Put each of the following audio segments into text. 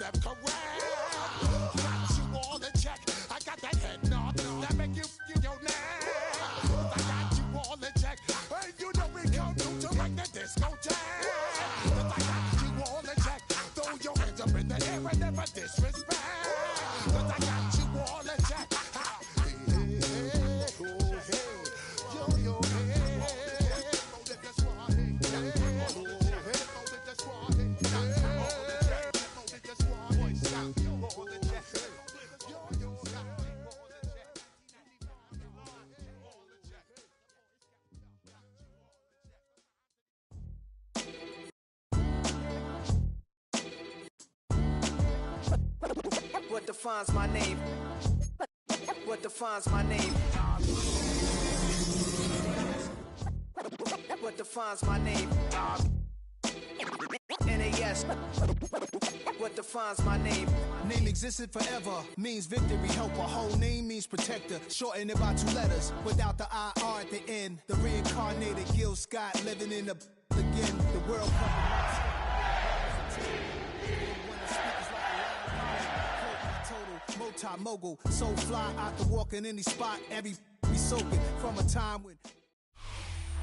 them correct. Got you all in check. I got that head nod that make you your neck. I got you all in check. Hey, you know we come through to like the discotheque. I got you all in check. Throw your hands up in the air and never disrespect. I got you all in check. What defines my name? What defines my name? What defines my name? NAS. What defines my name? Name existed forever, means victory, helper. Whole name means protector, shorten it by 2 letters, without the IR at the end. The reincarnated Gil Scott, living in the again, the world cup. Multi-mogul, so fly out to walk in any spot, every be soaking from a time when.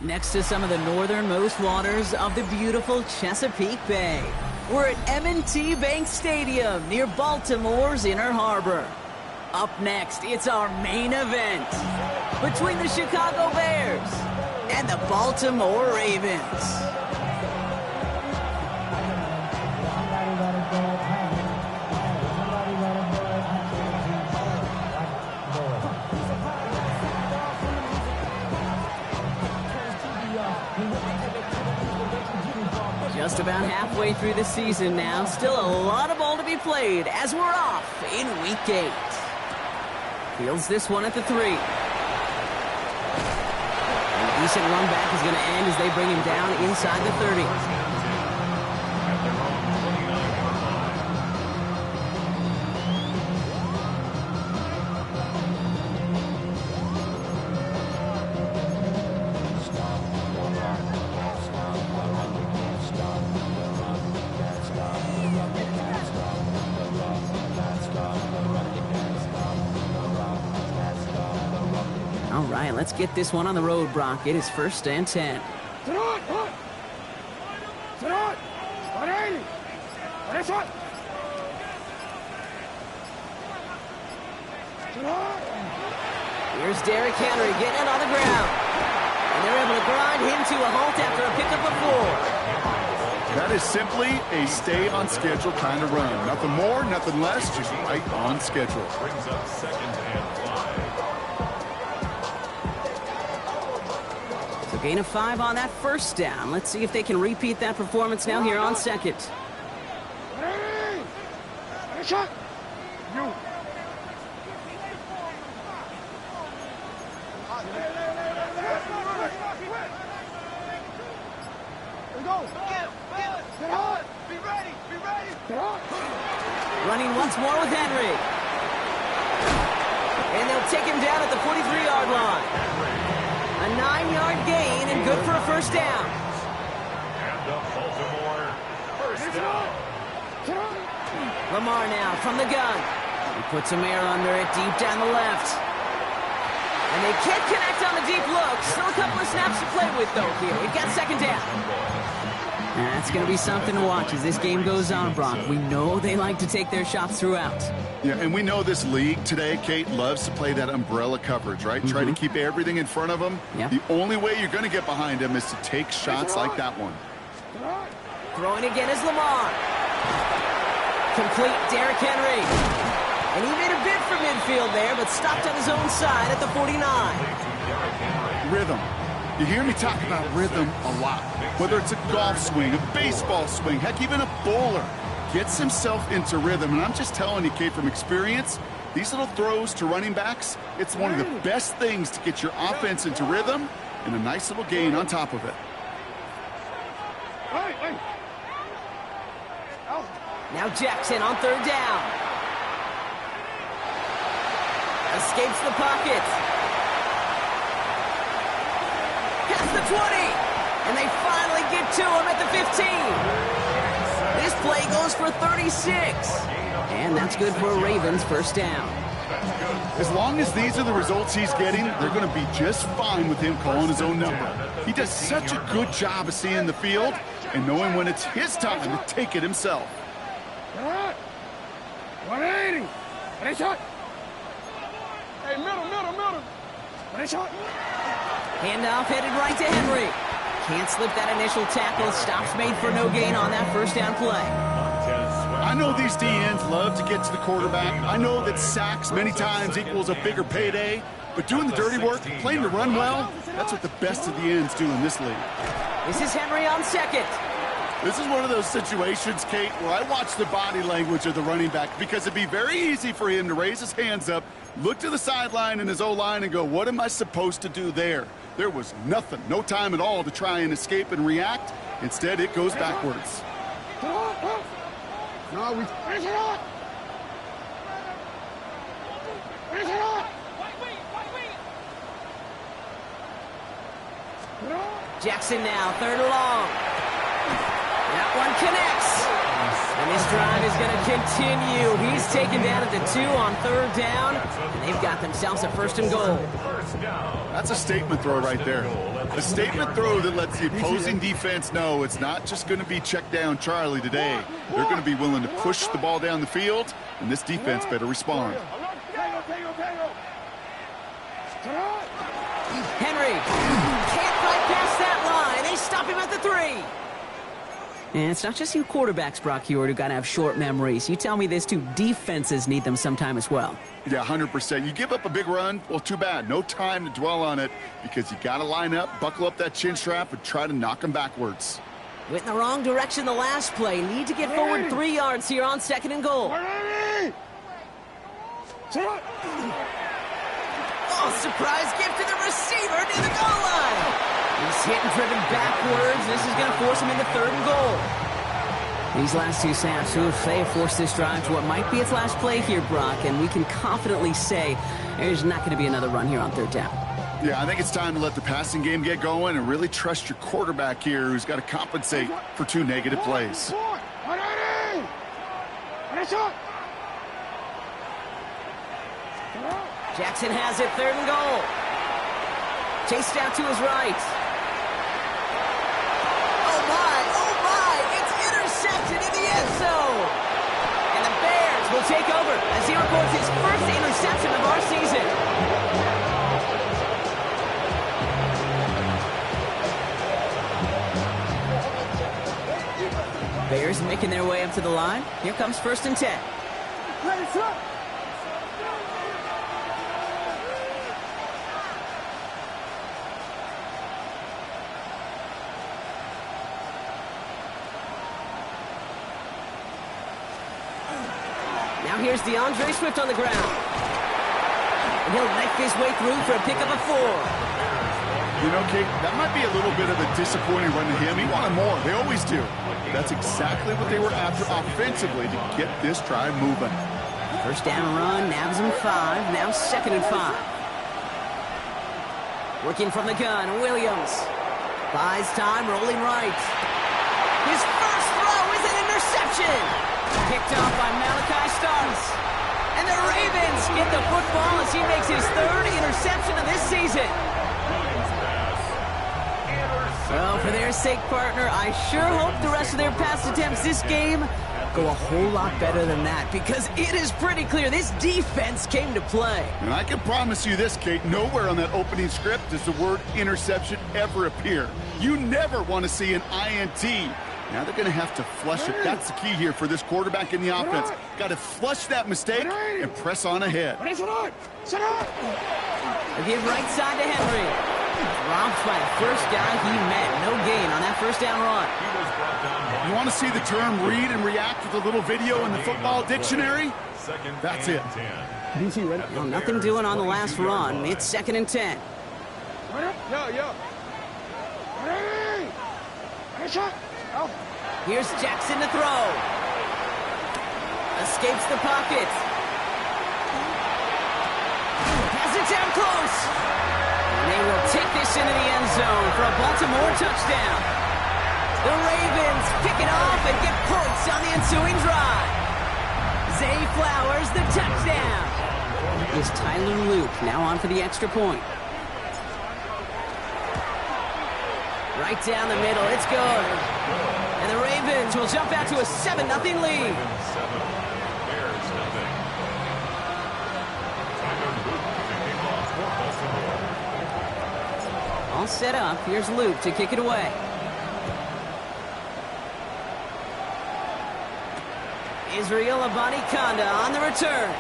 Next to some of the northernmost waters of the beautiful Chesapeake Bay, we're at M&T Bank Stadium near Baltimore's Inner Harbor. Up next, it's our main event between the Chicago Bears and the Baltimore Ravens. Just about halfway through the season now. Still a lot of ball to be played as we're off in Week 8. Fields this one at the 3. A decent run back is going to end as they bring him down inside the 30. Let's get this one on the road, Brock. It is 1st and 10. Here's Derrick Henry getting it on the ground. And they're able to grind him to a halt after a pickup of 4. That is simply a stay on schedule kind of run. Nothing more, nothing less, just right on schedule. Brings up 2nd and 5. Gain of 5 on that 1st down. Let's see if they can repeat that performance now here on 2nd. Shot. You. Be ready. Running once more with Henry. And they'll take him down at the 43-yard line. A 9-yard gain and good for a 1st down. And the Baltimore 1st down. Lamar now from the gun. He puts some air under it deep down the left. And they can't connect on the deep look. Still a couple of snaps to play with, though, here. We've got 2nd down. That's going to be something to watch as this game goes on, Brock. We know they like to take their shots throughout. Yeah, and we know this league today, Kate, loves to play that umbrella coverage, right? Try to keep everything in front of them. Yep. The only way you're going to get behind them is to take shots like that one. Throwing again is Lamar. Complete Derrick Henry. And he made a bid for midfield there, but stopped on his own side at the 49. Rhythm. You hear me talk about rhythm a lot. Whether it's a golf swing, a baseball swing, heck, even a bowler gets himself into rhythm. And I'm just telling you, Kate, from experience, these little throws to running backs, it's one of the best things to get your offense into rhythm and a nice little gain on top of it. Now Jackson on 3rd down. Escapes the pocket. Past the 20. And they finally get to him at the 15. This play goes for 36. And that's good for a Ravens first down. As long as these are the results he's getting, they're going to be just fine with him calling his own number. He does such a good job of seeing the field and knowing when it's his time to take it himself. 180. Ready, shot. Hey, middle. Ready, shot. Handoff headed right to Henry. Can't slip that initial tackle. Stops made for no gain on that first down play. I know these DNs love to get to the quarterback. I know that sacks many times equals a bigger payday. But doing the dirty work, playing to run well, that's what the best of the ends do in this league. This is Henry on second. This is one of those situations, Kate, where I watch the body language of the running back because it'd be very easy for him to raise his hands up, look to the sideline in his O-line and go, what am I supposed to do there? There was nothing, no time at all to try and escape and react. Instead, it goes backwards. No, we finish it up. Finish it up. Jackson now, third and long. That one connects. And this drive is going to continue. He's taken down at the 2 on third down. And they've got themselves a first and goal. That's a statement throw right there. A statement throw that lets the opposing defense know it's not just going to be check down Charlie today. They're going to be willing to push the ball down the field, and this defense better respond. Henry can't bypass that line. They stop him at the 3. And it's not just you quarterbacks, Brock Huard, who got to have short memories. You tell me this too, defenses need them sometime as well. Yeah, 100%. You give up a big run, well, too bad. No time to dwell on it because you got to line up, buckle up that chin strap, and try to knock them backwards. Went in the wrong direction the last play. Need to get forward 3 yards here on second and goal. Oh, surprise gift to the receiver near the goal line. He's hit and driven backwards. This is going to force him into third and goal. These last 2 snaps, they have forced this drive to what might be its last play here, Brock, and we can confidently say there's not going to be another run here on third down. Yeah, I think it's time to let the passing game get going and really trust your quarterback here who's got to compensate for 2 negative plays. Jackson has it, third and goal. Chased out to his right. Oh my, it's intercepted in the end zone. And the Bears will take over as he records his first interception of our season. Bears making their way up to the line. Here comes first and 10. Now here's DeAndre Swift on the ground. And he'll knife his way through for a pickup of 4. You know, Kate, that might be a little bit of a disappointing run to him. He wanted more. They always do. That's exactly what they were after offensively to get this drive moving. First down run, nabs him 5. Now second and 5. Working from the gun, Williams. Buys time, rolling right. His first throw is an interception. Picked off by Malachi Starks. And the Ravens get the football as he makes his 3rd interception of this season. Well, for their sake, partner, I sure hope the rest of their pass attempts this game go a whole lot better than that, because it is pretty clear this defense came to play. And I can promise you this, Kate, nowhere on that opening script does the word interception ever appear. You never want to see an INT. Now they're going to have to flush it. That's the key here for this quarterback in the offense. Got to flush that mistake and press on ahead. They give right side to Henry. Dropped by the first guy he met. No gain on that first down run. You want to see the term read and react with a little video in the football dictionary? That's it. Well, nothing doing on the last run. It's second and 10. Here's Jackson to throw. Escapes the pocket. Has it down close. And they will take this into the end zone for a Baltimore touchdown. The Ravens pick it off and get points on the ensuing drive. Zay Flowers, the touchdown. Is Tyler Luke now on for the extra point. Right down the middle, it's good. And the Ravens will jump out to a 7-0 lead. All set up. Here's Luke to kick it away. Israel Abanikanda on the return.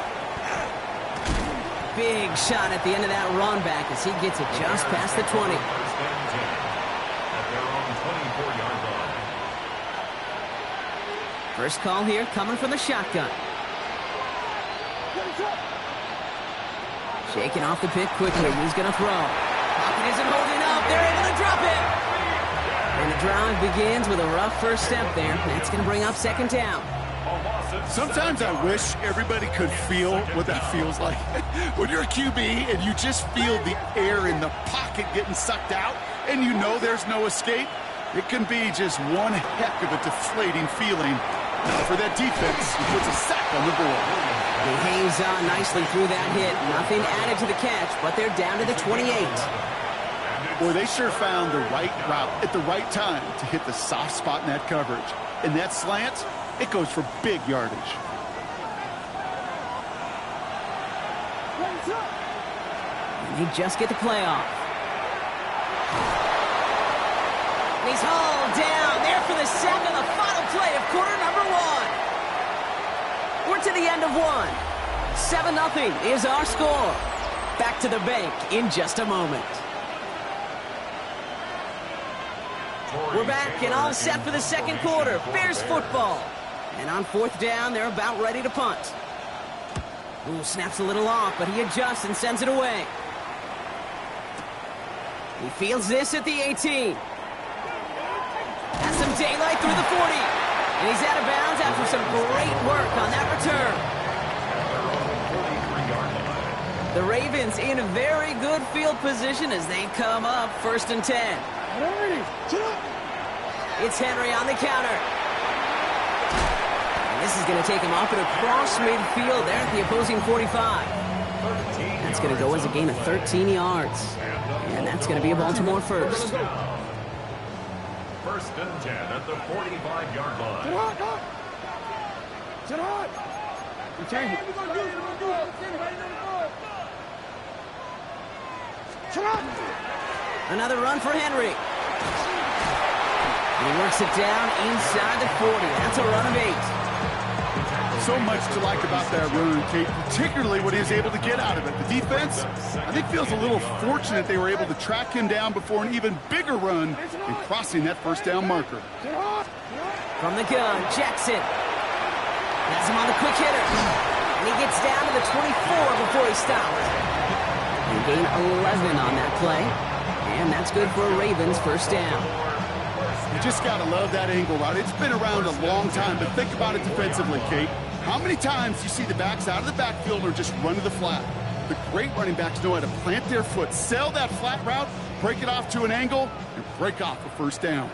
Big shot at the end of that run back as he gets it just past the 20. First call here coming from the shotgun. Shaking off the pick quickly. He's going to throw. Pocket isn't holding up. They're able to drop it. And the drive begins with a rough first step there. That's going to bring up second down. Sometimes I wish everybody could feel what that feels like. When you're a QB and you just feel the air in the pocket getting sucked out and you know there's no escape, it can be just one heck of a deflating feeling. Now for that defense, he puts a sack on the board. He hangs on nicely through that hit. Nothing added to the catch, but they're down to the 28. Boy, they sure found the right route at the right time to hit the soft spot in that coverage. And that slant, it goes for big yardage. And they just get the play off. And he's hauled down there for the sack on the final play of quarter number 1. We're to the end of 1. 7-0 is our score. Back to the bank in just a moment. We're back and all set for the second quarter. Bears football. And on fourth down, they're about ready to punt. Ooh, snaps a little off, but he adjusts and sends it away. He fields this at the 18. Has some daylight through the 40. And he's out of bounds after some great work on that return. The Ravens in a very good field position as they come up 1st and 10. It's Henry on the counter. And this is going to take him off and across midfield there at the opposing 45. That's going to go as a gain of 13 yards. And that's going to be a Baltimore first. 1st and 10 at the 45-yard line. Another run for Henry. And he works it down inside the 40. That's a run of 8. So much to like about that run, Kate, particularly what he was able to get out of it. The defense, I think, feels a little fortunate they were able to track him down before an even bigger run in crossing that first down marker. From the gun, Jackson has him on the quick hitter. And he gets down to the 24 before he stops. And gain 11 on that play. And that's good for a Ravens first down. You just got to love that angle route. It's been around a long time, but think about it defensively, Kate. How many times do you see the backs out of the backfield or just run to the flat? The great running backs know how to plant their foot, sell that flat route, break it off to an angle, and break off a first down.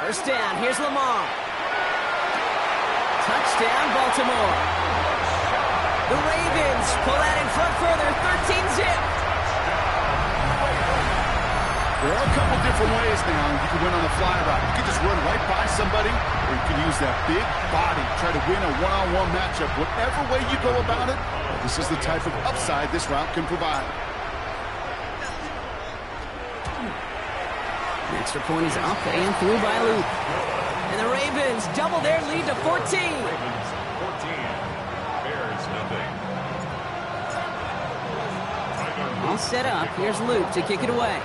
First down, here's Lamar. Touchdown, Baltimore. The Ravens pull out in front further, 13-zip. There are a couple different ways now you can win on a fly route. You can just run right by somebody, or you can use that big body, try to win a one-on-one matchup. Whatever way you go about it, this is the type of upside this route can provide. An extra point is up and through by Luke. And the Ravens double their lead to 14. Ravens 14. Bears nothing. All set up. Here's Luke to kick it away.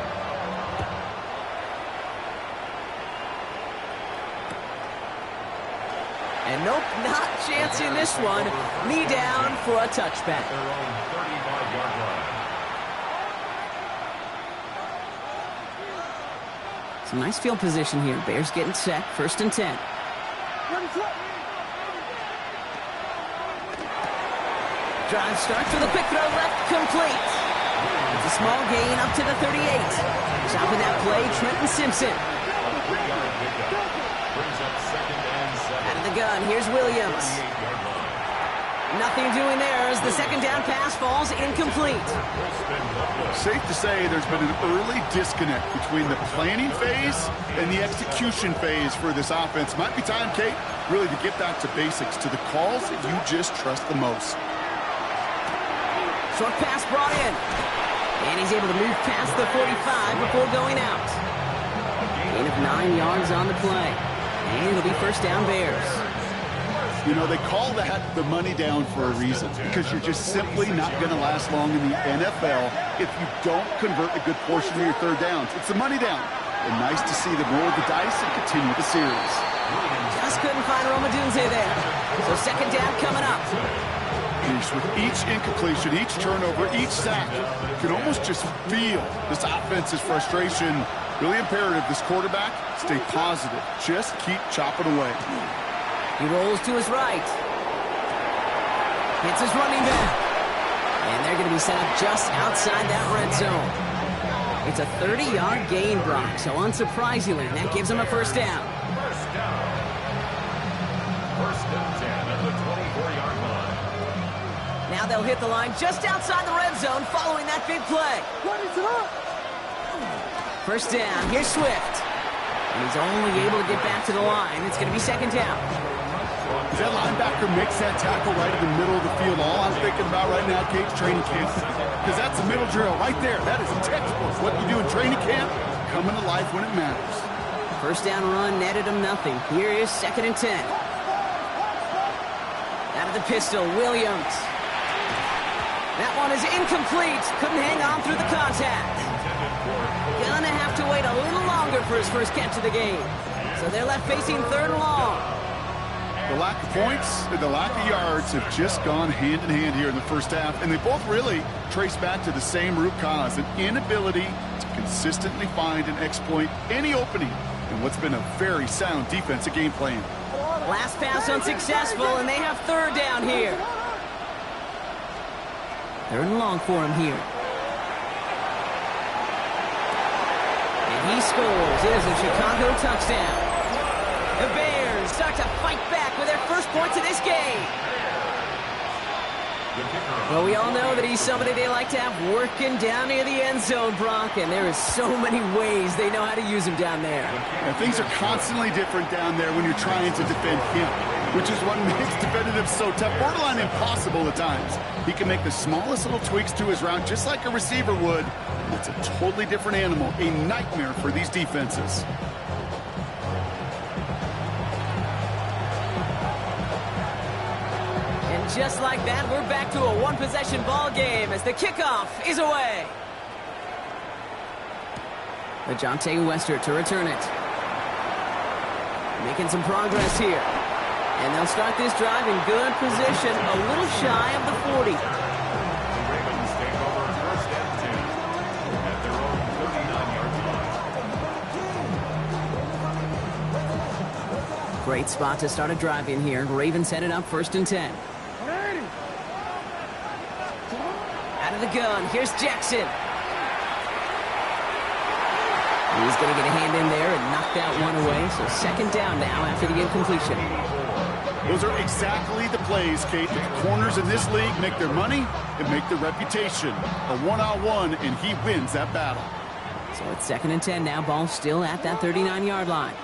And nope, not chancing this one. Knee down for a touchback. Their own 35-yard line. Some nice field position here. Bears getting set. 1st and 10. Drive starts with a quick throw left, complete. It's a small gain up to the 38. Chopping that play, Trenton Simpson. A 3-yard pickup. Brings up 2nd and 7. Out of the gun, here's Williams. 38-yard line. Nothing doing there as the second down pass falls incomplete. Safe to say there's been an early disconnect between the planning phase and the execution phase for this offense. Might be time, Kate, really to get back to basics, to the calls that you just trust the most. Short pass brought in. And he's able to move past the 45 before going out. Gain of 9 yards on the play. And it'll be first down Bears. You know, they call that the money down for a reason, because you're just simply not going to last long in the NFL if you don't convert a good portion of your third downs. It's the money down. And nice to see them roll the dice and continue the series. Just couldn't find Romadunze there. So second down coming up. With each incompletion, each turnover, each sack, you can almost just feel this offense's frustration. Really imperative, this quarterback, stay positive. Just keep chopping away. He rolls to his right. Hits his running back. And they're going to be set up just outside that red zone. It's a 30-yard gain, Brock, so unsurprisingly, that gives him a first down. First down. First and 10 at the 24-yard line. Now they'll hit the line just outside the red zone following that big play. First down, here's Swift. And he's only able to get back to the line. It's going to be second down. As that linebacker makes that tackle right in the middle of the field, all I'm thinking about right now, Kate's training camp. Because that's a middle drill right there. That is a textbook. What you do in training camp, coming to life when it matters. First down run netted him nothing. Here is second and 10. Out of the pistol, Williams. That one is incomplete. Couldn't hang on through the contact. Gonna have to wait a little longer for his first catch of the game. So they're left facing third and long. The lack of points and the lack of yards have just gone hand in hand here in the first half, and they both really trace back to the same root cause, an inability to consistently find and exploit any opening in what's been a very sound defensive game plan. Last pass unsuccessful, and they have third down here. Third and long for him here. And he scores. It is a Chicago touchdown. The Bears start to fight back with their first points of this game. Well, we all know that he's somebody they like to have working down near the end zone, Brock, and there is so many ways they know how to use him down there. And things are constantly different down there when you're trying to defend him, which is what makes defending him so tough, borderline impossible at times. He can make the smallest little tweaks to his route just like a receiver would. It's a totally different animal, a nightmare for these defenses. Just like that, we're back to a one-possession ball game as the kickoff is away. LaJohntay Wester to return it. Making some progress here. And they'll start this drive in good position, a little shy of the 40. The Ravens take over first and 10 at their own 39-yard line. Great spot to start a drive in here. Ravens headed up first and 10. Out of the gun, here's Jackson. He's going to get a hand in there and knock that one away. So second down now after the incompletion. Those are exactly the plays, Kate, that the corners in this league make their money and make their reputation. A one-on-one, and he wins that battle. So it's second and 10 now. Ball still at that 39-yard line.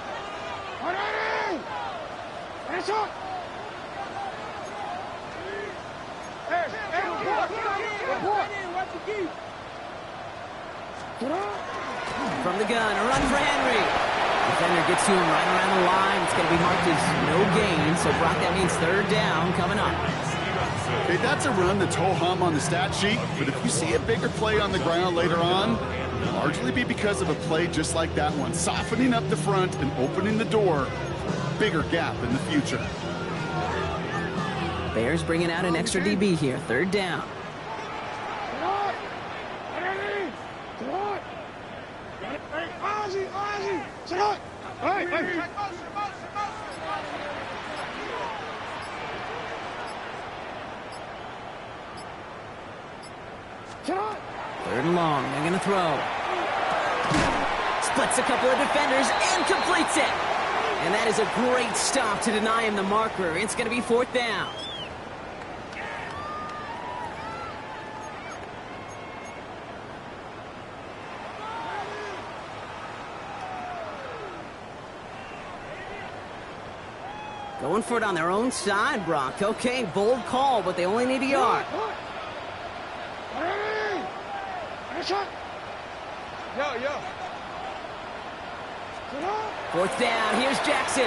From the gun, a run for Henry. Defender gets to him right around the line. It's going to be marked as no gain. So, Brock, that means third down coming up. Okay, that's a run that's ho-hum on the stat sheet. But if you see a bigger play on the ground later on, it'll largely be because of a play just like that one. Softening up the front and opening the door for a bigger gap in the future. Bears bringing out an extra DB here. Third down. Third to throw. Splits a couple of defenders and completes it. And that is a great stop to deny him the marker. It's going to be 4th down. Going for it on their own side, Brock. Okay, bold call, but they only need a yard. Fourth down, here's Jackson.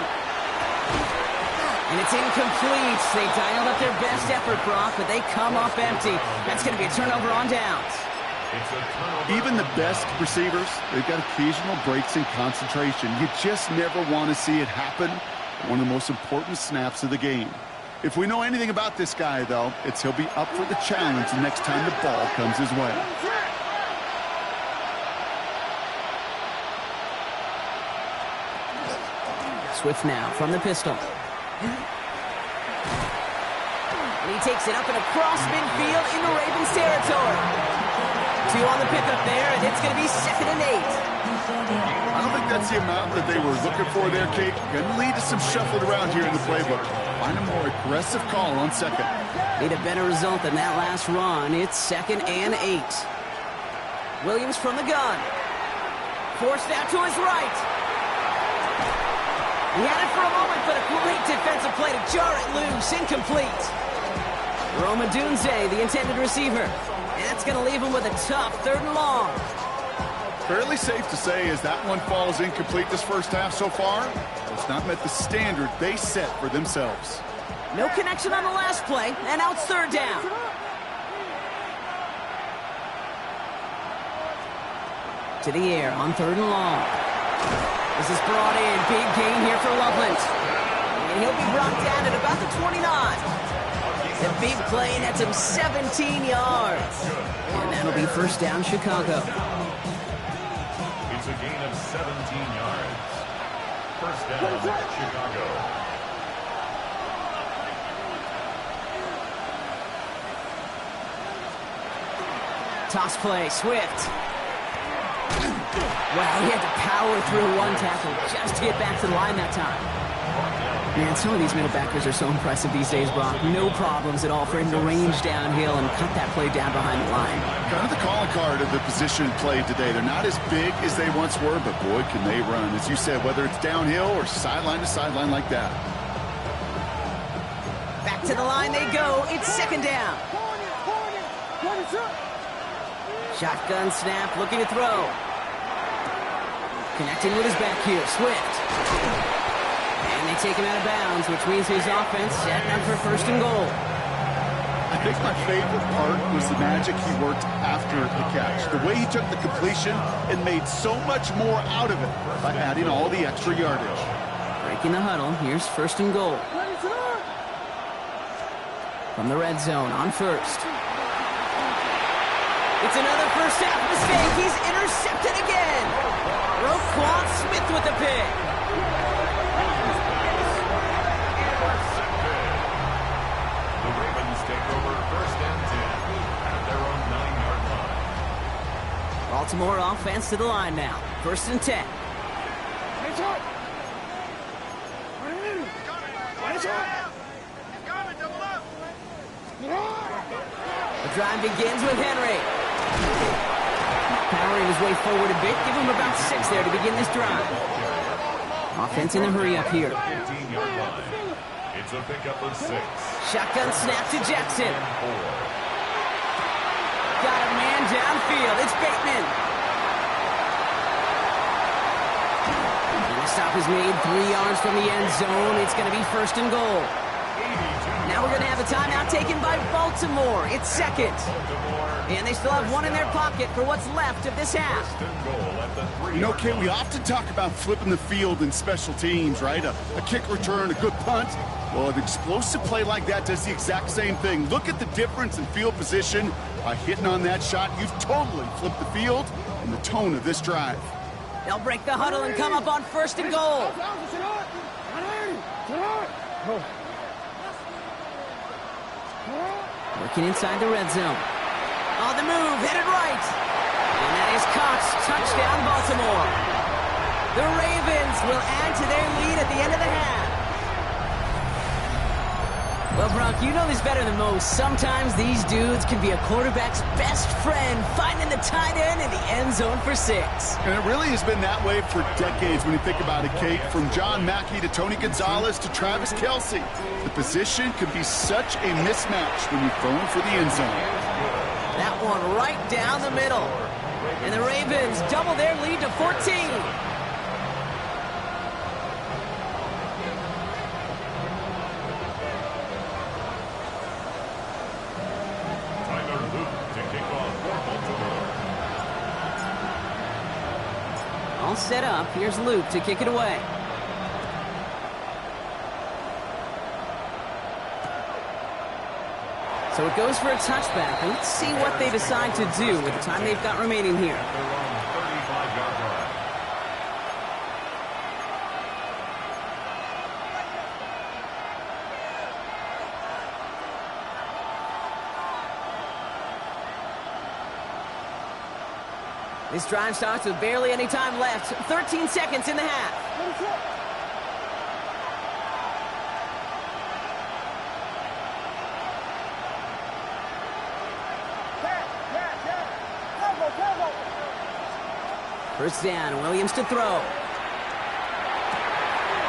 And it's incomplete. They dialed up their best effort, Brock, but they come up empty. That's going to be a turnover on downs. Even the best receivers, they've got occasional breaks in concentration. You just never want to see it happen. One of the most important snaps of the game. If we know anything about this guy, though, it's he'll be up for the challenge the next time the ball comes his way. Swift now from the pistol. And he takes it up and across midfield into Ravens territory. 2 on the pickup there, and it's going to be 2nd and 8. I don't think that's the amount that they were looking for there, Kate. Going to lead to some shuffling around here in the playbook. Find a more aggressive call on 2nd. Need a better result than that last run. It's 2nd and 8. Williams from the gun. Forced out to his right. He had it for a moment, but a great defensive play to jar it loose. Incomplete. Rome Odunze, the intended receiver. And that's going to leave him with a tough 3rd and long. Fairly safe to say as that one falls incomplete this first half so far, it's not met the standard they set for themselves. No connection on the last play, and now it's 3rd down. To the air on 3rd and long. This is brought in. Big gain here for Loveland. And he'll be brought down at about the 29. A big play, and that's him 17 yards. And that'll be 1st down, Chicago. It's a gain of 17 yards. 1st down, Chicago. Toss play, Swift. Wow, he had to power through one tackle just to get back to the line that time. Man, some of these middle backers are so impressive these days, Brock. No problems at all for him to range downhill and cut that play down behind the line. Kind of the calling card of the position played today. They're not as big as they once were, but boy, can they run. As you said, whether it's downhill or sideline to sideline like that. Back to the line they go. It's 2nd down. Shotgun snap, looking to throw. Connecting with his back here, Swift. And they take him out of bounds, which means his offense setting up for 1st and goal. I think my favorite part was the magic he worked after the catch. The way he took the completion and made so much more out of it by adding all the extra yardage. Breaking the huddle, here's 1st and goal. From the red zone on 1st. It's another first half mistake. He's intercepted again. Roquan Smith with the pick. The Ravens take over 1st and 10 at their own 9-yard line. Baltimore offense to the line now. 1st and 10. The drive begins with Henry. Powering his way forward a bit. Give him about 6 there to begin this drive. Offense in the hurry up here. 15-yard line. It's a pickup of 6. Shotgun snap to Jackson. Got a man downfield. It's Bateman. And the stop is made 3 yards from the end zone. It's going to be 1st and goal. Now we're going to have a timeout taken by Baltimore. It's 2nd. And they still have 1 in their pocket for what's left of this half. You know, Kate, we often talk about flipping the field in special teams, right? A kick return, a good punt. Well, an explosive play like that does the exact same thing. Look at the difference in field position. By hitting on that shot, you've totally flipped the field and the tone of this drive. They'll break the huddle and come up on 1st and goal. Working inside the red zone. On the move, headed right. And that is caught. Touchdown, Baltimore. The Ravens will add to their lead at the end of the half. Well, Brock, you know this better than most. Sometimes these dudes can be a quarterback's best friend, finding the tight end in the end zone for 6. And it really has been that way for decades when you think about it, Kate. From John Mackey to Tony Gonzalez to Travis Kelce. The position can be such a mismatch when you're throwing for the end zone. That one right down the middle. And the Ravens double their lead to 14. All set up. Here's Luke to kick it away. So it goes for a touchback. Let's see what they decide to do with the time they've got remaining here. This drive starts with barely any time left. 13 seconds in the half. First down, Williams to throw.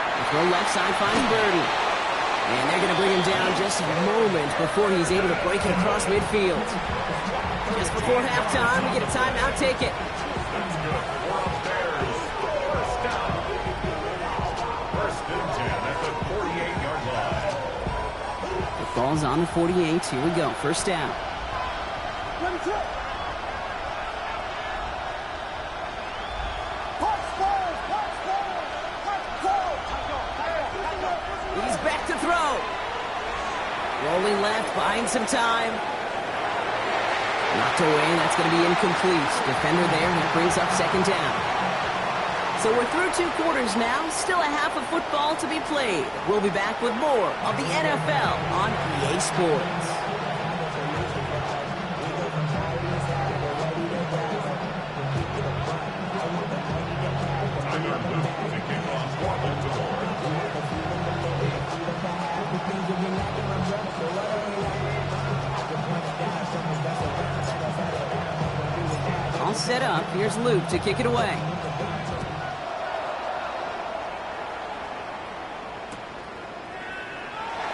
The throw left side finds Burden. And they're going to bring him down just a moment before he's able to break it across midfield. Just before halftime, we get a timeout. Take it. The ball's on the 48. Here we go. First down. He's back to throw. Rolling left, buying some time. Knocked away, that's going to be incomplete. Defender there, that brings up second down. So we're through 2 quarters now, still a half of football to be played. We'll be back with more of the NFL on EA Sports. All set up. Here's Luke to kick it away.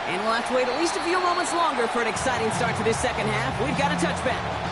And we'll have to wait at least a few moments longer for an exciting start to this second half. We've got a touchback.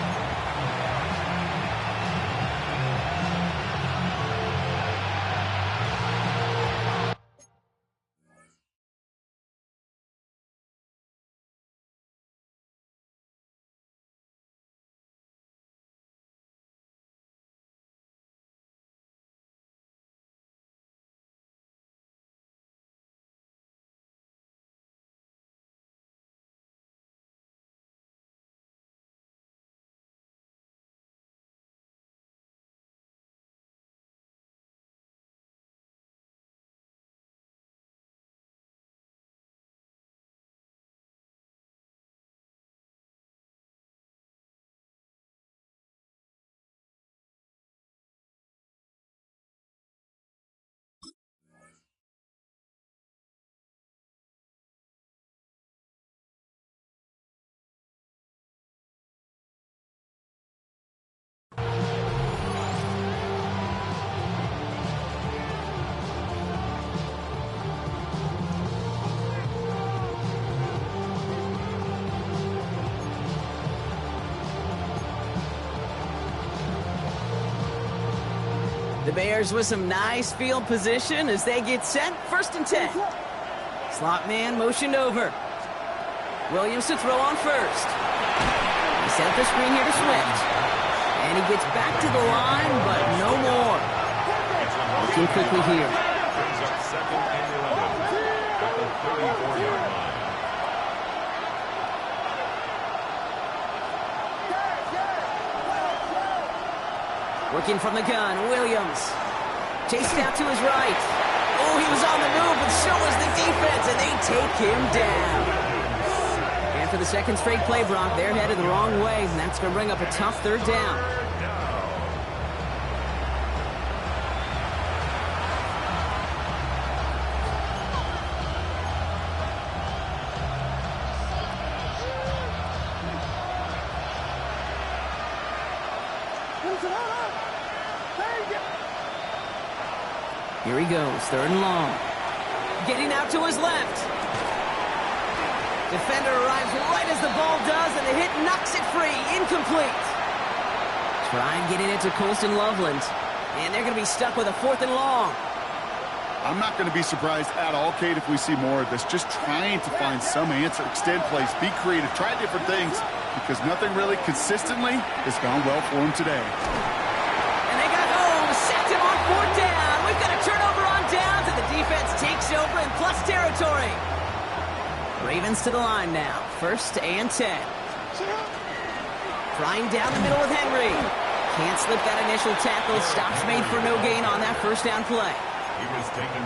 The Bears with some nice field position as they get set. First and 10. Slot man motioned over. Williams to throw on first. He set up the screen here to Swift. And he gets back to the line, but no more. Looking quickly here. Brings up second and 11 at the 34-yard line. Working from the gun, Williams. Chased out to his right. Oh, he was on the move, but so was the defense, and they take him down. And for the second straight play, Brock, they're headed the wrong way, and that's going to bring up a tough third down. Here he goes, 3rd and long. Getting out to his left. Defender arrives right as the ball does, and the hit knocks it free. Incomplete. Trying getting it to Colston Loveland. And they're going to be stuck with a 4th and long. I'm not going to be surprised at all, Kate, if we see more of this. Just trying to find some answer, extend plays, be creative, try different things, because nothing really consistently has gone well for him today. And they got home, sacked him on 4th down. We've got a turnover on downs, and the defense takes over in plus territory. Ravens to the line now, 1st and 10. Trying down the middle with Henry. Can't slip that initial tackle. Stops made for no gain on that 1st down play.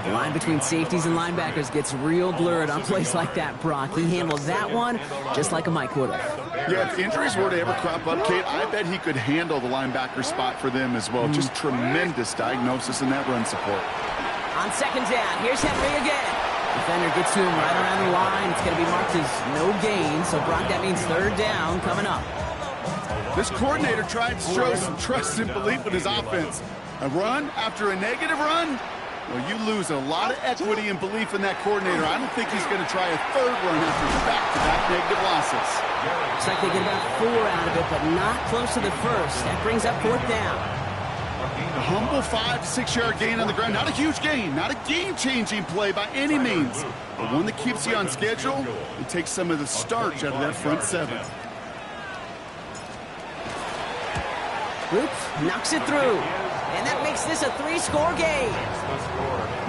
The line between safeties and linebackers gets real blurred on plays like that, Brock. He handled that one just like a Mike would have. Yeah, if injuries were to ever crop up, Kate, I bet he could handle the linebacker spot for them as well. Just tremendous diagnosis in that run support. On 2nd down, here's Henry again. Defender gets to him right around the line. It's going to be marked as no gain, so Brock, that means 3rd down coming up. This coordinator tried to show some trust and belief in his offense. A run after a negative run? Well, you lose a lot of equity and belief in that coordinator. I don't think he's going to try a 3rd run after back-to-back negative losses. Looks like they get about 4 out of it, but not close to the 1st. That brings up 4th down. A humble 5 to 6 yard gain on the ground. Not a huge gain, not a game-changing play by any means, but one that keeps you on schedule and takes some of the starch out of that front 7. Oops, knocks it through. And that makes this a 3-score game.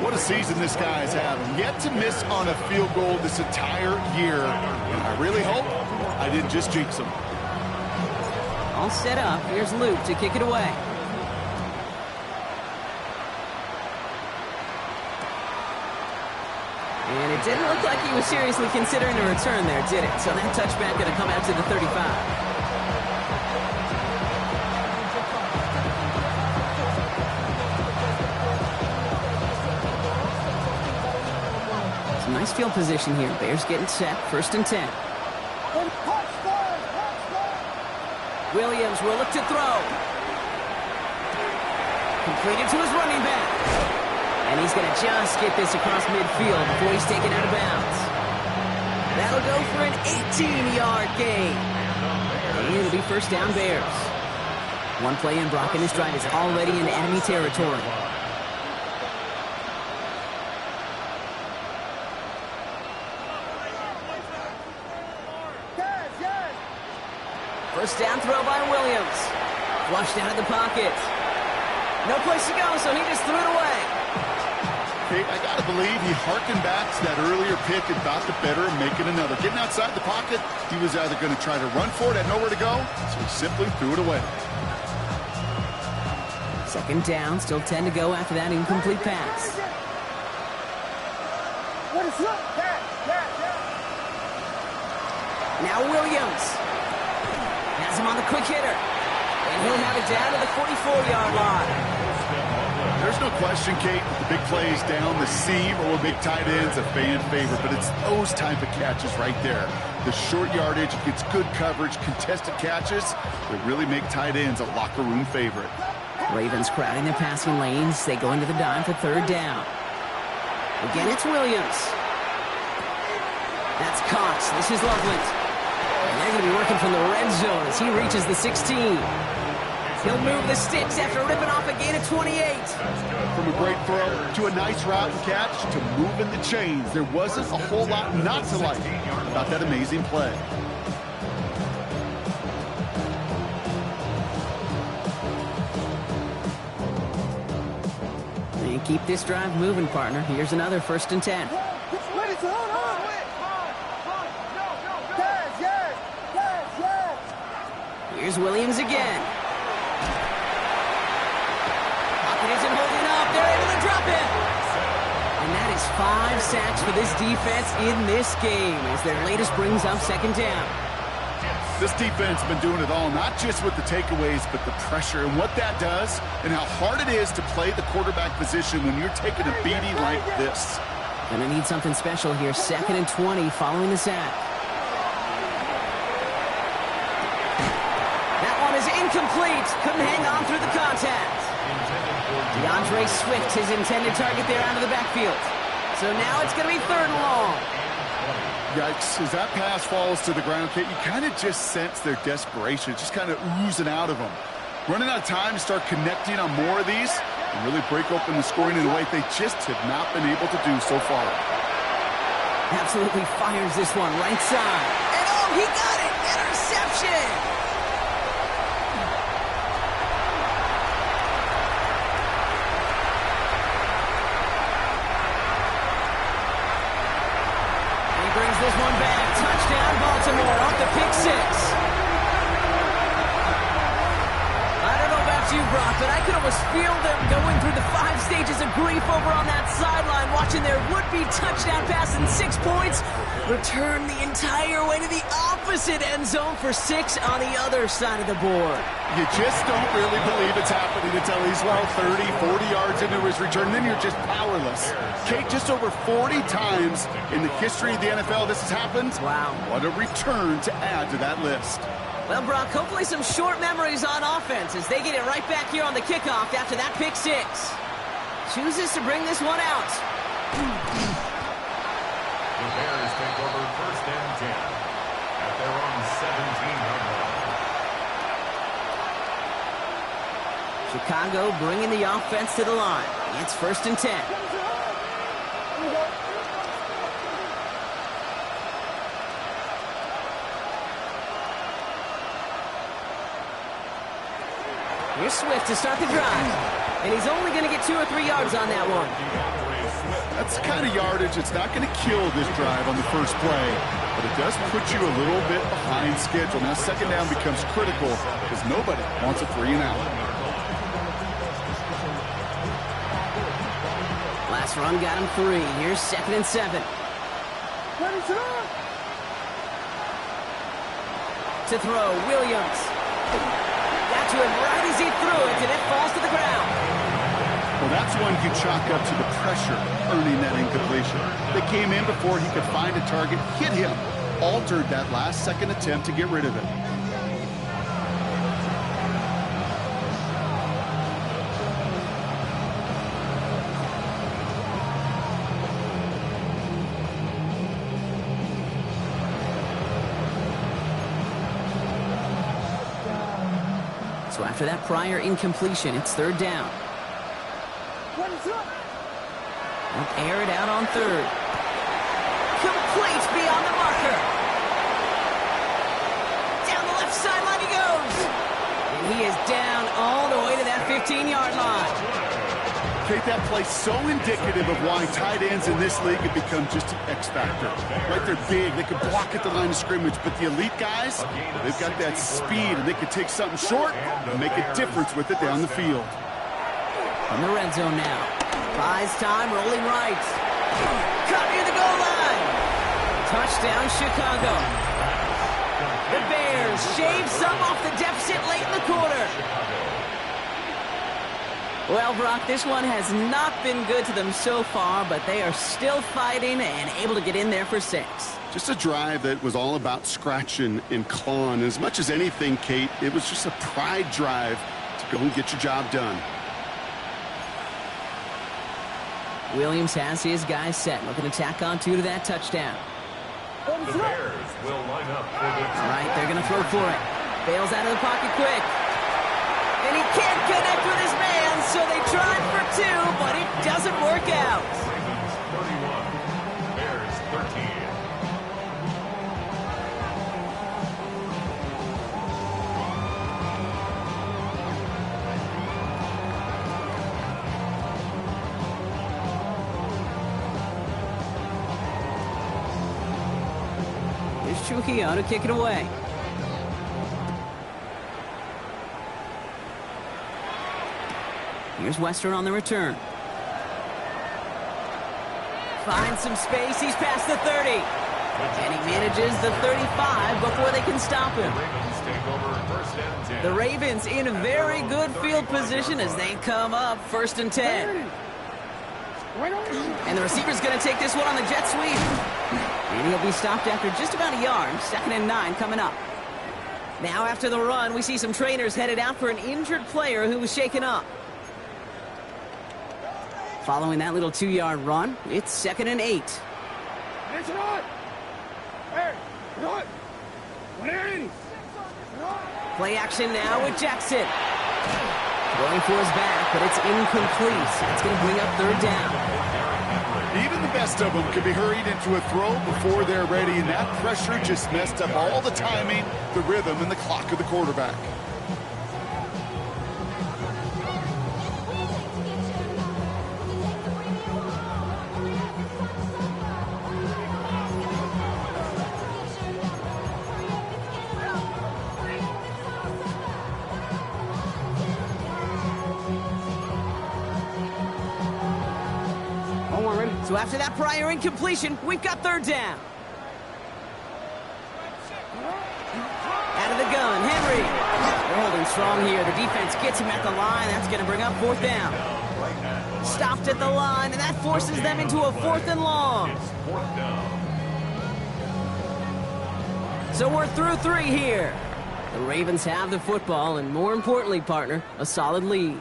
What a season this guy is having. Yet to miss on a field goal this entire year. And I really hope I didn't just jinx him. All set up. Here's Luke to kick it away. And it didn't look like he was seriously considering a return there, did it? So that touchback going to come out to the 35. Nice field position here. Bears getting set. 1st and 10. Williams will look to throw. Completed to his running back. And he's going to just get this across midfield before he's taken out of bounds. That'll go for an 18-yard gain. And it'll be 1st down Bears. One play in, Brock and his drive is already in enemy territory. First down throw by Williams. Flushed out of the pocket. No place to go, so he just threw it away. Hey, I got to believe he harkened back to that earlier pick and thought the better of making another. Getting outside the pocket, he was either going to try to run for it, had nowhere to go, so he simply threw it away. 2nd down, still 10 to go after that incomplete pass. Now Williams. Has him on the quick hitter. And he'll have it down to the 44-yard line. There's no question, Kate, the big plays down the seam or big tight ends a fan favorite, but it's those type of catches right there. The short yardage, gets good coverage, contested catches that really make tight ends a locker room favorite. Ravens crowding their passing lanes. They go into the dime for 3rd down. Again, it's Williams. That's Cox. This is Loveland. And they're going to be working from the red zone as he reaches the 16. He'll move the sticks after ripping off a gain of 28. From a great throw to a nice route and catch to moving the chains. There wasn't a whole lot not to like about that amazing play. And keep this drive moving, partner. Here's another 1st and 10. Here's Williams again. Pocket isn't holding up. They're able to drop it. And that is 5 sacks for this defense in this game as their latest brings up 2nd down. This defense has been doing it all, not just with the takeaways, but the pressure and what that does and how hard it is to play the quarterback position when you're taking a beating like this. Gonna need something special here. 2nd and 20 following the sack. That one is incomplete. Couldn't hang on through the contact. DeAndre Swift, his intended target there out of the backfield. So now it's going to be 3rd and long. Yikes, as that pass falls to the ground, Kate, you kind of just sense their desperation, just kind of oozing out of them. Running out of time to start connecting on more of these and really break open the scoring in a way they just have not been able to do so far. Absolutely fires this one right side. And oh, he got it! Interception! Brings this one back. Touchdown, Baltimore, off the pick 6. I don't know about you, Brock, but I could almost feel them going through the 5 stages of grief over on that sideline, watching their would-be touchdown pass in 6 points return the entire way to the opposite end zone for 6 on the other side of the board. You just don't really believe it's happening until he's, 30, 40 yards into his return. Then you're just powerless. Kate, just over 40 times in the history of the NFL this has happened. Wow. What a return to add to that list. Well, Brock, hopefully some short memories on offense as they get it right back here on the kickoff after that pick 6. Chooses to bring this one out. The Bears take over 1st and 10 at their own 17-yard line. Chicago bringing the offense to the line. It's 1st and 10. Here's Swift to start the drive. And he's only going to get 2 or 3 yards on that one. That's the kind of yardage that's not going to kill this drive on the first play, but it does put you a little bit behind schedule. Now 2nd down becomes critical because nobody wants a 3 and out. Last run got him 3. Here's 2nd and 7. To throw, Williams. Got to him right as he threw it, and it falls to the ground. Well, that's one you chalk up to the pressure earning that incompletion. They came in before he could find a target, hit him, altered that last second attempt to get rid of it. So after that prior incompletion, it's 3rd down. They'll air it out on 3rd. Complete beyond the marker. Down the left sideline he goes. And he is down all the way to that 15-yard line. Kate, that play so indicative of why tight ends in this league have become just an X factor. Right, they're big, they can block at the line of scrimmage, but the elite guys, they've got that speed, and they can take something short and make a difference with it down the field. From the red zone now. Buys time, rolling right. Caught near the goal line. Touchdown, Chicago. The Bears shave some off the deficit late in the quarter. Well, Brock, this one has not been good to them so far, but they are still fighting and able to get in there for 6. Just a drive that was all about scratching and clawing. As much as anything, Kate, it was just a pride drive to go and get your job done. Williams has his guys set, looking to tack on 2 to that touchdown. The Bears will line up for the... All right, they're going to throw for it. Bails out of the pocket quick. And he can't connect with his man, so they tried for 2, but it doesn't work out. Ravens 31, Bears 13. Here's Trujillo to kick it away. Here's Western on the return. Finds some space. He's past the 30. And he manages the 35 before they can stop him. Ravens take over 1st and 10. The Ravens in a very good field position as they come up 1st and 10. And the receiver's going to take this one on the jet sweep. And he'll be stopped after just about a yard. 2nd and 9 coming up. Now after the run, we see some trainers headed out for an injured player who was shaken up. Following that little 2-yard run, it's 2nd and 8. Play action now with Jackson. Going for his back, but it's incomplete. It's going to bring up 3rd down. Even the best of them can be hurried into a throw before they're ready, and that pressure just messed up all the timing, the rhythm, and the clock of the quarterback. So after that prior incompletion, we've got 3rd down. Out of the gun, Henry. They're holding strong here. The defense gets him at the line. That's going to bring up 4th down. Stopped at the line, and that forces them into a 4th and long. So we're through 3 here. The Ravens have the football, and more importantly, partner, a solid lead.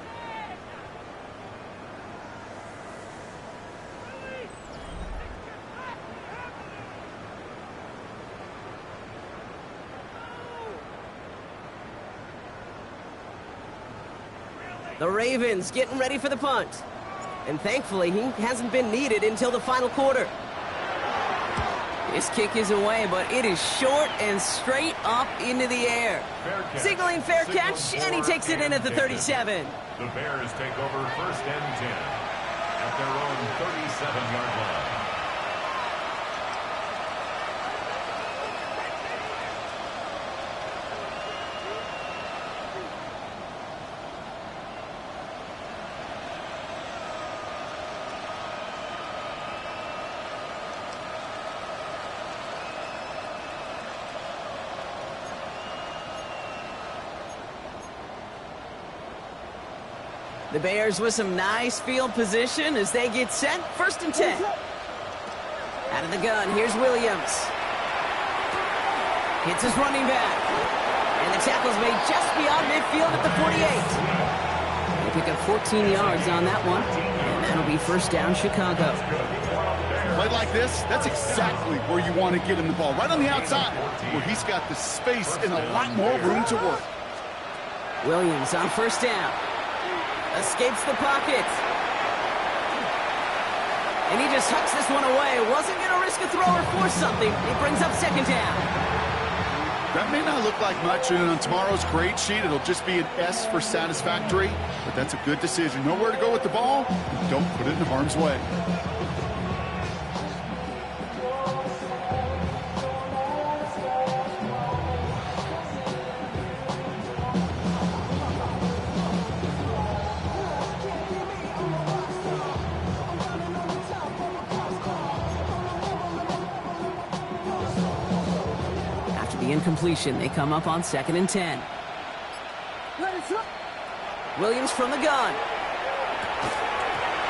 The Ravens getting ready for the punt. And thankfully, he hasn't been needed until the final quarter. This kick is away, but it is short and straight up into the air. Signaling fair catch, and he takes it in at the 37. The Bears take over 1st and 10 at their own 37-yard line. The Bears with some nice field position as they get set. 1st and 10. Out of the gun, here's Williams. Hits his running back. And the tackle's made just beyond midfield at the 48. They pick up 14 yards on that one. And that'll be 1st down, Chicago. Play like this, that's exactly where you want to get him the ball. Right on the outside, where he's got the space and a lot more room to work. Williams on 1st down. Escapes the pocket. And he just hucks this one away. Wasn't going to risk a throw or force something. It brings up 2nd down. That may not look like much, and on tomorrow's grade sheet, it'll just be an S for satisfactory, but that's a good decision. Know where to go with the ball, and don't put it in harm's way. Incompletion. They come up on 2nd and 10. Williams from the gun.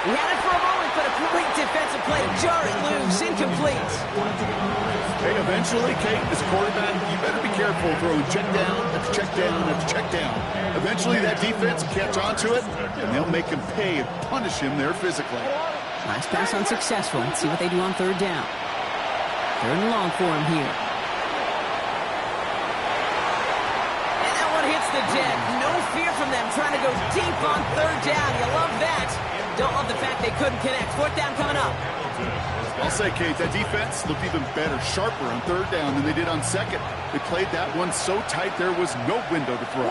He had it for a moment, but a great defensive play to jar it loose. Incomplete. Hey, eventually, Kate, as quarterback, you better be careful throwing check down after check down after check down. Eventually, that defense will catch on to it, and they'll make him pay and punish him there physically. Last pass unsuccessful. Let's see what they do on 3rd down. 3rd and long for him here. The jet. No fear from them trying to go deep on 3rd down. You love that. Don't love the fact they couldn't connect. 4th down coming up. I'll say, Kate, that defense looked even better, sharper on 3rd down than they did on 2nd. They played that one so tight there was no window to throw.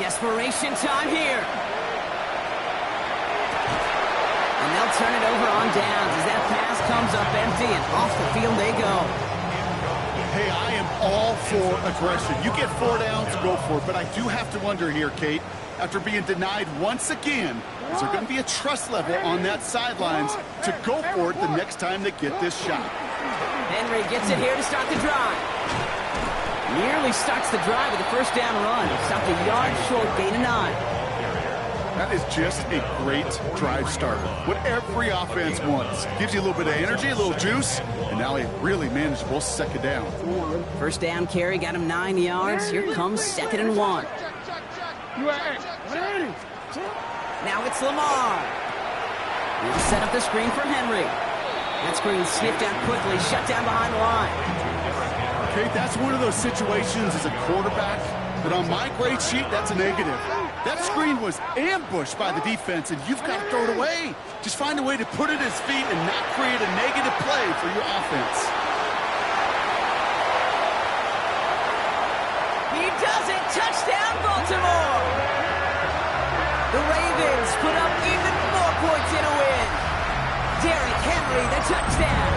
Desperation time here. And they'll turn it over on downs as that pass comes up empty and off the field they go. Hey, I am all for aggression. You get 4 downs, go for it. But I do have to wonder here, Kate, after being denied once again, is there going to be a trust level on that sidelines to go for it the next time they get this shot? Henry gets it here to start the drive. Nearly starts the drive with a 1st down run. Stopped a yard short, gain of 9. That is just a great drive starter. What every offense wants. Gives you a little bit of energy, a little juice, and now a really manageable second down. First down carry got him 9 yards. Here comes 2nd and 1. Now it's Lamar. He'll set up the screen for Henry. That screen sniffed out quickly, shut down behind the line. Okay, that's one of those situations as a quarterback that on my grade sheet, that's a negative. That screen was ambushed by the defense, and you've got to throw it away. Just find a way to put it at his feet and not create a negative play for your offense. He does it! Touchdown, Baltimore! The Ravens put up even more points in a win. Derrick Henry, the touchdown.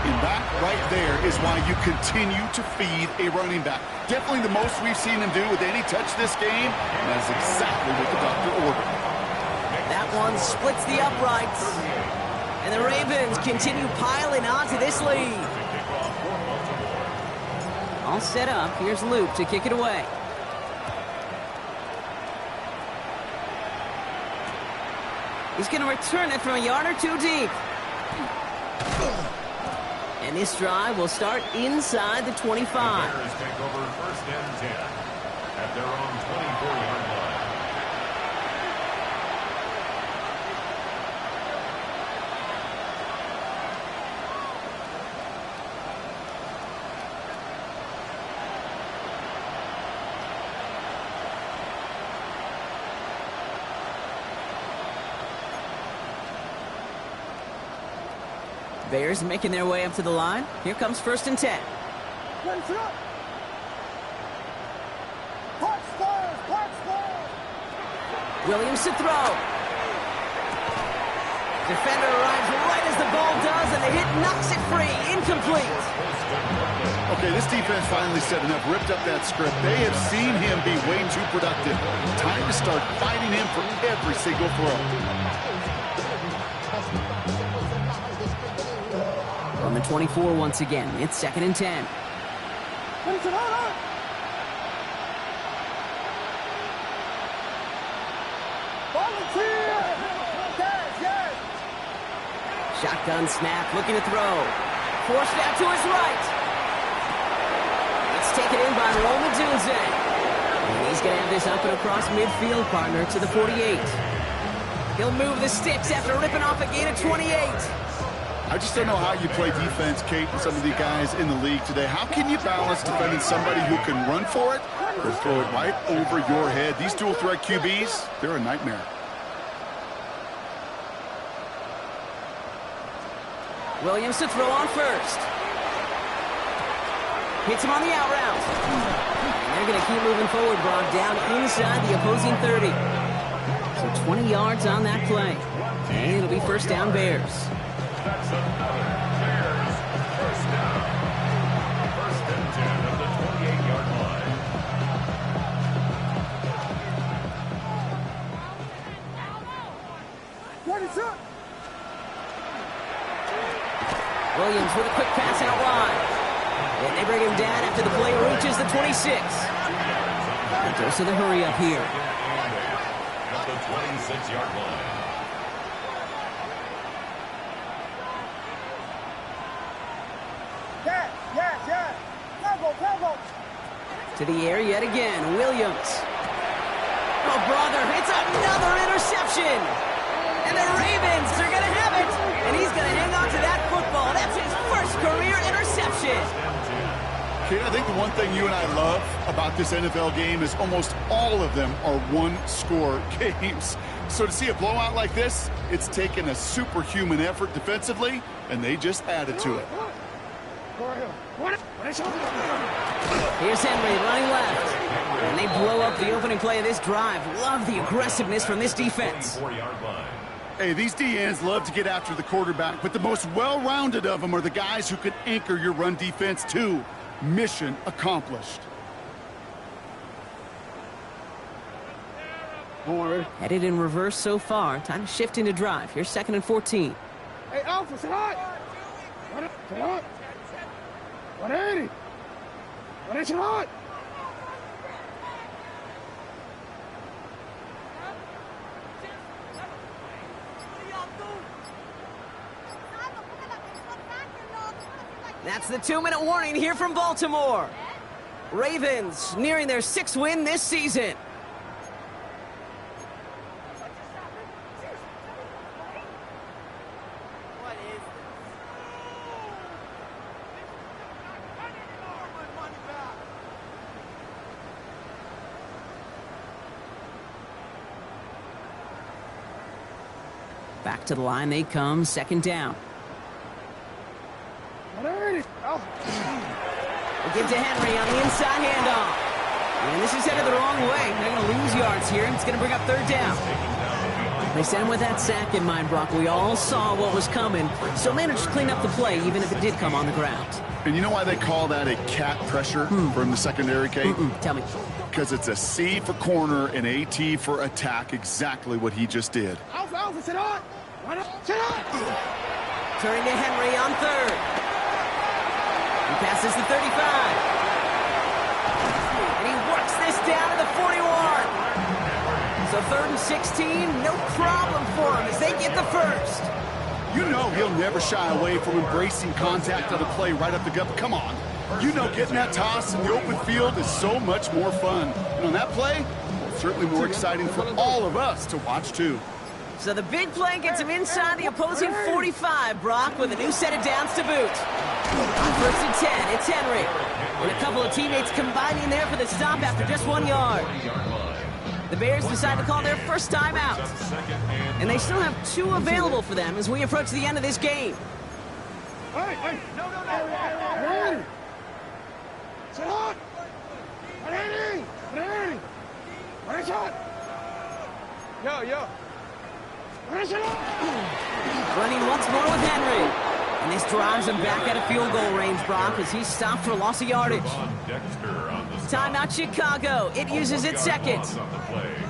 And that right there is why you continue to feed a running back. Definitely the most we've seen him do with any touch this game, and that's exactly what the doctor ordered. That one splits the uprights. And the Ravens continue piling onto this lead. All set up. Here's Luke to kick it away. He's going to return it from a yard or two deep. And this drive will start inside the 25. The Bears take over 1st and 10 at their own 24-yard line. Bears making their way up to the line. Here comes 1st and 10. Williams to throw. Defender arrives right as the ball does, and the hit knocks it free. Incomplete. Okay, this defense finally set enough, ripped up that script. They have seen him be way too productive. Time to start fighting him for every single throw. On the 24 once again. It's 2nd and 10. Shotgun snap, looking to throw. Forced out to his right. It's taken in by Rome Odunze. And he's going to have this up and across midfield, partner, to the 48. He'll move the sticks after ripping off a gain of 28. I just don't know how you play defense, Kate, and some of the guys in the league today. How can you balance defending somebody who can run for it or throw it right over your head? These dual threat QBs, they're a nightmare. Williams to throw on 1st. Hits him on the out route. And they're going to keep moving forward, brought down inside the opposing 30. So 20 yards on that play. And it'll be 1st down Bears. That's another Bears 1st down. 1st and 10 of the 28-yard line. Williams with a quick pass out wide. And they bring him down after the play reaches the 26. And goes to the hurry up here. At the 26-yard line. To the air yet again, Williams. Oh, brother, it's another interception. And the Ravens are going to have it. And he's going to hang on to that football. That's his first career interception. Kate, I think the one thing you and I love about this NFL game is almost all of them are one-score games. So to see a blowout like this, it's taken a superhuman effort defensively, and they just added to it. Here's Henry running left. And they blow up the opening play of this drive. Love the aggressiveness from this defense. 24-yard line. Hey, these DNs love to get after the quarterback, but the most well-rounded of them are the guys who can anchor your run defense too. Mission accomplished. Headed in reverse so far. Time to shift into drive. Here's 2nd and 14. Hey, Alpha, say hi. What? 180. 180 hot. That's the 2-minute warning here from Baltimore. Ravens nearing their 6th win this season. Back to the line they come, 2nd down. We'll give to Henry on the inside handoff. And this is headed the wrong way. They're going to lose yards here, and it's going to bring up 3rd down. They sent him with that sack in mind, Brock. We all saw what was coming, so managed to clean up the play, even if it did come on the ground. And you know why they call that a cat pressure from the secondary, Kate? Tell me. Because it's a C for corner and a T for attack, exactly what he just did. Alpha, sit on! Sit on! Turning to Henry on 3rd. He passes the 35. And he works this down to the 41. So 3rd and 16, no problem for him as they get the 1st. You know he'll never shy away from embracing contact on the play right up the gut. Come on. You know getting that toss in the open field is so much more fun. And on that play, certainly more exciting for all of us to watch, too. So the big play gets him inside the opposing 45, Brock, with a new set of downs to boot. On 1st and 10, it's Henry. And a couple of teammates combining there for the stop after just 1 yard. The Bears decide to call their first timeout. And they still have 2 available for them as we approach the end of this game. Hey! No! Sit on! Ready! What is it? Yo! Running once more with Henry. And this drives him back out of field goal range, Brock, as he's stopped for a loss of yardage. Timeout Chicago. It uses its 2nd.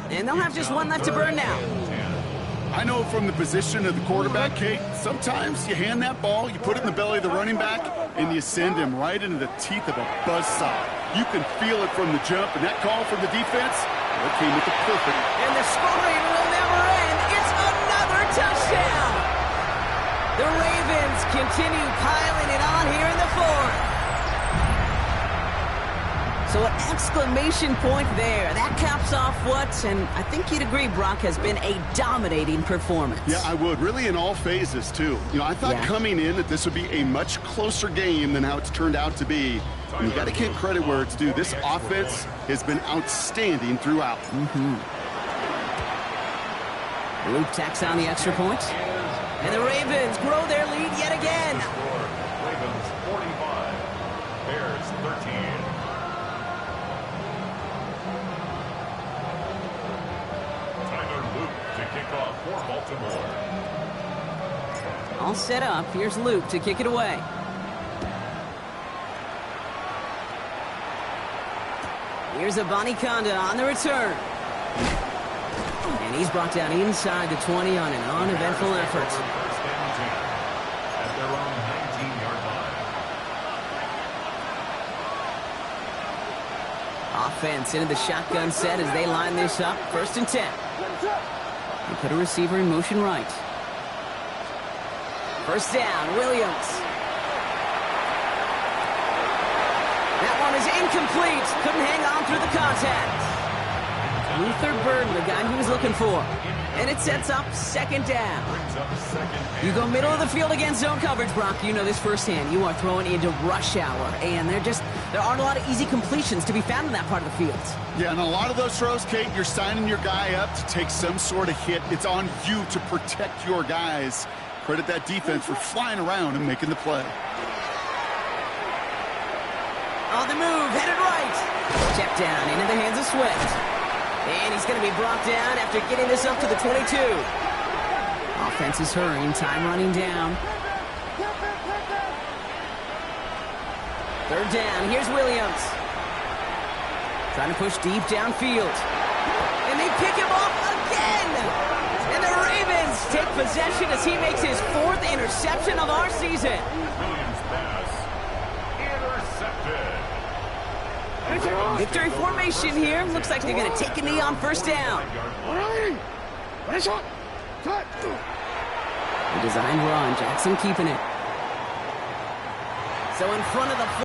And they'll have just 1 left to burn now. I know from the position of the quarterback, Kate, sometimes you hand that ball, you put it in the belly of the running back, and you send him right into the teeth of a buzzsaw. You can feel it from the jump, and that call from the defense, that came with the perfect. And the scoring will never end. It's another touchdown. The Ravens continue piling it on here in the 4th. So an exclamation point there. That caps off what, and I think you'd agree, Brock, has been a dominating performance. Yeah, I would. Really in all phases, too. You know, I thought coming in that this would be a much closer game than how it's turned out to be. And you got to give credit where it's due. This offense has been outstanding throughout. Luke tacks on the extra point. And the Ravens grow their lead yet again. Ravens 45, Bears 13. Tyler Luke to kick off for Baltimore. All set up. Here's Luke to kick it away. Here's Abanikanda on the return. And he's brought down inside the 20 on an uneventful effort. First and 10 at their own 19-yard line. Offense into the shotgun set as they line this up. 1st and 10. They put a receiver in motion right. 1st down, Williams. That one is incomplete. Couldn't hang on through the contact. Luther Burden, the guy he was looking for. And it sets up 2nd down. You go middle of the field against zone coverage, Brock. You know this firsthand. You are throwing into rush hour. And there aren't a lot of easy completions to be found in that part of the field. Yeah, and a lot of those throws, Kate, you're signing your guy up to take some sort of hit. It's on you to protect your guys. Credit that defense for flying around and making the play. On the move, headed right. Check down into the hands of Swift. And he's going to be brought down after getting this up to the 22. Offense is hurrying, time running down. 3rd down, here's Williams. Trying to push deep downfield. And they pick him off again! And the Ravens take possession as he makes his 4th interception of our season. Williams pass intercepted. Victory formation here. Looks like they're going to take a knee on 1st down. The designed run, Jackson keeping it. So in front of the